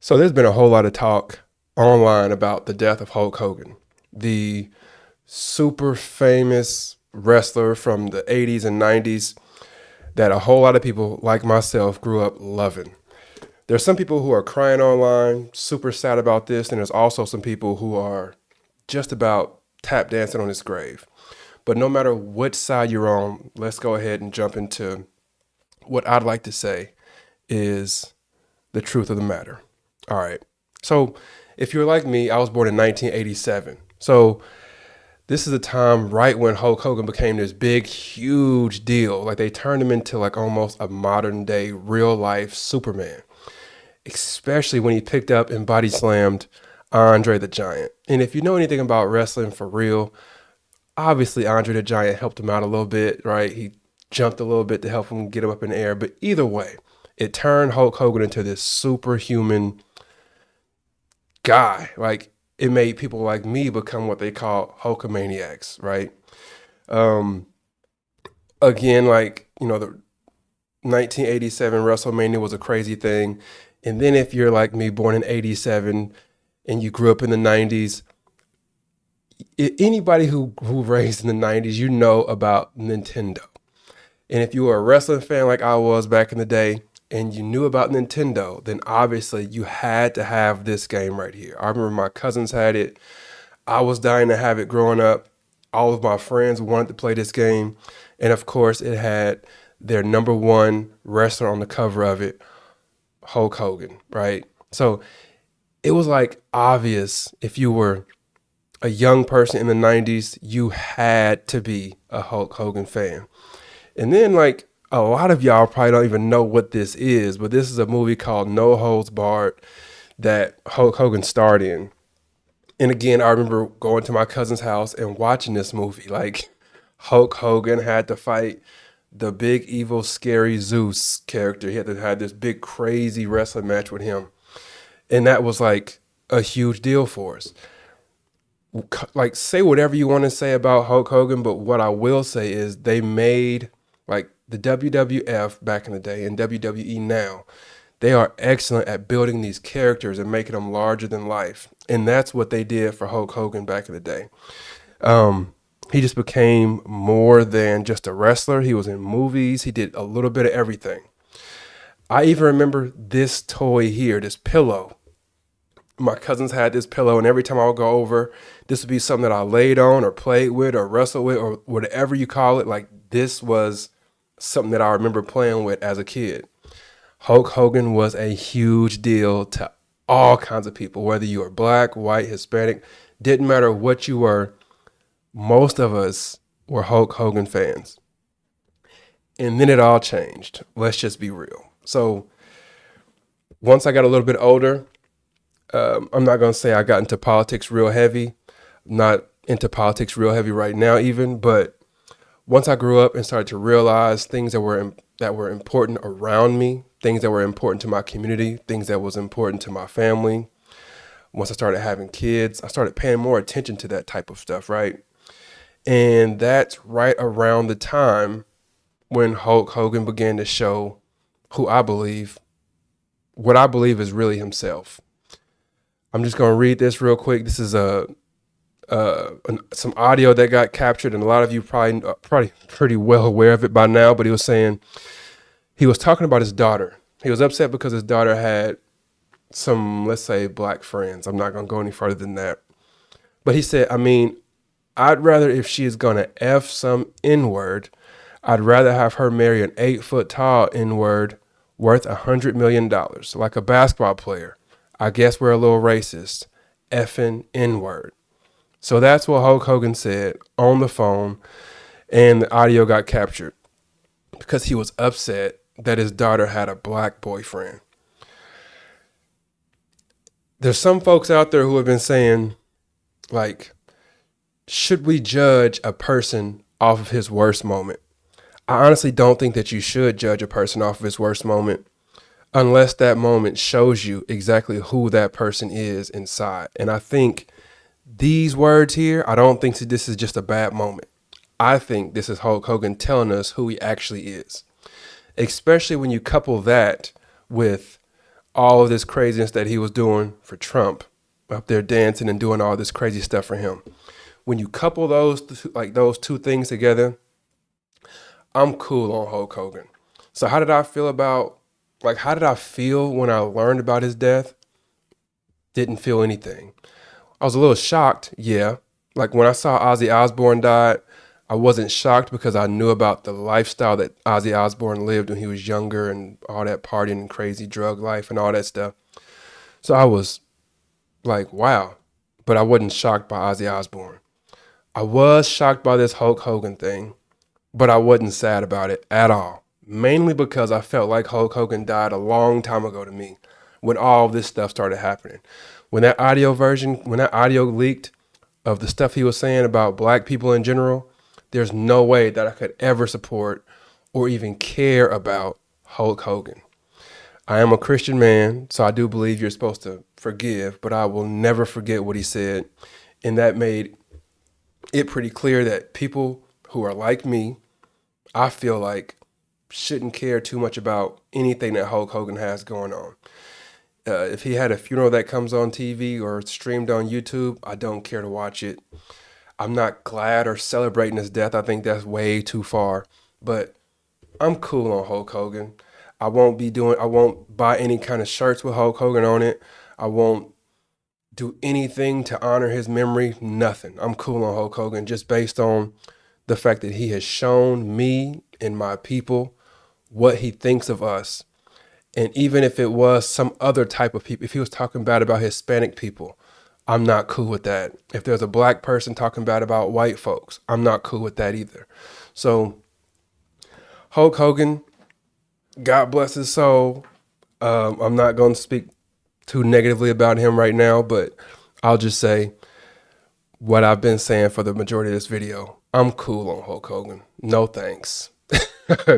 So there's been a whole lot of talk online about the death of Hulk Hogan, the super famous wrestler from the 80s and 90s that a whole lot of people like myself grew up loving. There's some people who are crying online, super sad about this, and there's also some people who are just about tap dancing on his grave. But no matter which side you're on, let's go ahead and jump into what I'd like to say is the truth of the matter. All right. So, if you're like me, I was born in 1987. So, this is a time right when Hulk Hogan became this big, huge deal. Like, they turned him into like almost a modern day, real life Superman, especially when he picked up and body slammed Andre the Giant. And if you know anything about wrestling for real, obviously Andre the Giant helped him out a little bit, right? He jumped a little bit to help him get him up in the air. But either way, it turned Hulk Hogan into this superhuman guy. Like, it made people like me become what they call Hulkamaniacs, right? Um, Again, like, the 1987 WrestleMania was a crazy thing. And then if you're like me, born in 87 and you grew up in the 90s, anybody who raised in the 90s, you know about Nintendo. And if you were a wrestling fan like I was back in the day and you knew about Nintendo, then obviously you had to have this game right here. I remember my cousins had it. I was dying to have it growing up. All of my friends wanted to play this game. And of course, it had their number one wrestler on the cover of it, Hulk Hogan, right? So it was like obvious if you were a young person in the 90s, you had to be a Hulk Hogan fan. And then, like, a lot of y'all probably don't even know what this is, but this is a movie called No Holds Barred that Hulk Hogan starred in. And again, I remember going to my cousin's house and watching this movie. Like, Hulk Hogan had to fight the big, evil, scary Zeus character. He had to have this big, crazy wrestling match with him. And that was like a huge deal for us. Like, say whatever you want to say about Hulk Hogan, but what I will say is they made, like, the WWF back in the day and WWE now, they are excellent at building these characters and making them larger than life. And that's what they did for Hulk Hogan back in the day. He just became more than just a wrestler. He was in movies. He did a little bit of everything. I even remember this toy here, this pillow. My cousins had this pillow, and every time I would go over, this would be something that I laid on or played with or wrestled with or whatever you call it. Like, this was something that I remember playing with as a kid. Hulk Hogan was a huge deal to all kinds of people, whether you were black, white, Hispanic, didn't matter what you were. Most of us were Hulk Hogan fans. And then it all changed. Let's just be real. So once I got a little bit older, I'm not going to say I got into politics real heavy. I'm not into politics real heavy right now even, but once I grew up and started to realize things that were important around me, things that were important to my community, things that was important to my family. Once I started having kids, I started paying more attention to that type of stuff, right? And that's right around the time when Hulk Hogan began to show what I believe is really himself. I'm just going to read this real quick. This is some audio that got captured, and a lot of you probably pretty well aware of it by now. But he was talking about his daughter. He was upset because his daughter had some, let's say, black friends. I'm not going to go any further than that. But he said, I'd rather, if she is going to F some N-word, I'd rather have her marry an 8-foot tall N-word worth $100 million, like a basketball player. I guess we're a little racist. Effing N-word. So that's what Hulk Hogan said on the phone, and the audio got captured because he was upset that his daughter had a black boyfriend. There's some folks out there who have been saying, like, should we judge a person off of his worst moment? I honestly don't think that you should judge a person off of his worst moment unless that moment shows you exactly who that person is inside. And I think these words here, I don't think that this is just a bad moment. I think this is Hulk Hogan telling us who he actually is, especially when you couple that with all of this craziness that he was doing for Trump, up there dancing and doing all this crazy stuff for him. When you couple those two things together, I'm cool on Hulk Hogan. So how did I feel about how did I feel when I learned about his death? Didn't feel anything. I was a little shocked, yeah. Like when I saw Ozzy Osbourne died, I wasn't shocked because I knew about the lifestyle that Ozzy Osbourne lived when he was younger and all that partying and crazy drug life and all that stuff. So I was like, wow. But I wasn't shocked by Ozzy Osbourne. I was shocked by this Hulk Hogan thing, but I wasn't sad about it at all. Mainly because I felt like Hulk Hogan died a long time ago to me when all this stuff started happening. When that audio leaked of the stuff he was saying about black people in general, there's no way that I could ever support or even care about Hulk Hogan. I am a Christian man, so I do believe you're supposed to forgive, but I will never forget what he said. And that made it pretty clear that people who are like me, I feel like, shouldn't care too much about anything that Hulk Hogan has going on. If he had a funeral that comes on TV or streamed on YouTube, I don't care to watch it. I'm not glad or celebrating his death. I think that's way too far. But I'm cool on Hulk Hogan. I won't buy any kind of shirts with Hulk Hogan on it. I won't do anything to honor his memory. Nothing. I'm cool on Hulk Hogan just based on the fact that he has shown me and my people what he thinks of us. And even if it was some other type of people, if he was talking bad about Hispanic people, I'm not cool with that. If there's a black person talking bad about white folks, I'm not cool with that either. So Hulk Hogan, God bless his soul. I'm not going to speak too negatively about him right now, but I'll just say what I've been saying for the majority of this video. I'm cool on Hulk Hogan. No thanks.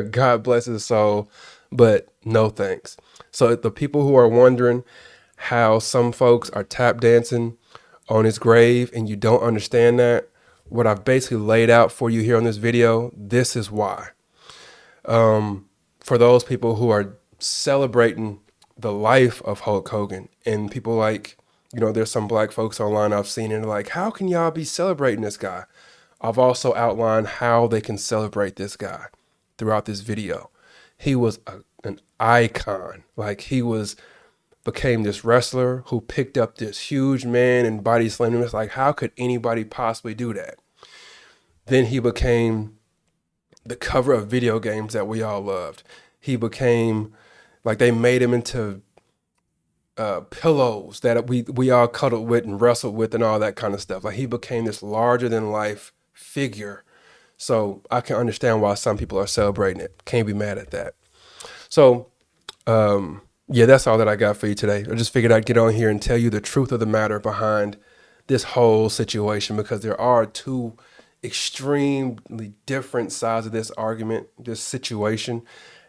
God bless his soul, but no thanks. So the people who are wondering how some folks are tap dancing on his grave and you don't understand that, what I've basically laid out for you here on this video, this is why. For those people who are celebrating the life of Hulk Hogan and people like, there's some black folks online I've seen and like, how can y'all be celebrating this guy? I've also outlined how they can celebrate this guy throughout this video. He was an icon. Like became this wrestler who picked up this huge man and body slammed him. It's like, how could anybody possibly do that? Then he became the cover of video games that we all loved. He became they made him into pillows that we all cuddled with and wrestled with and all that kind of stuff. Like he became this larger than life figure. So I can understand why some people are celebrating it. Can't be mad at that. So, yeah, that's all that I got for you today. I just figured I'd get on here and tell you the truth of the matter behind this whole situation, because there are two extremely different sides of this argument, this situation.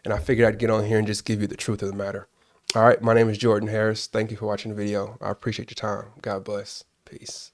And I figured I'd get on here and just give you the truth of the matter. All right, my name is Jordan Harris. Thank you for watching the video. I appreciate your time. God bless. Peace.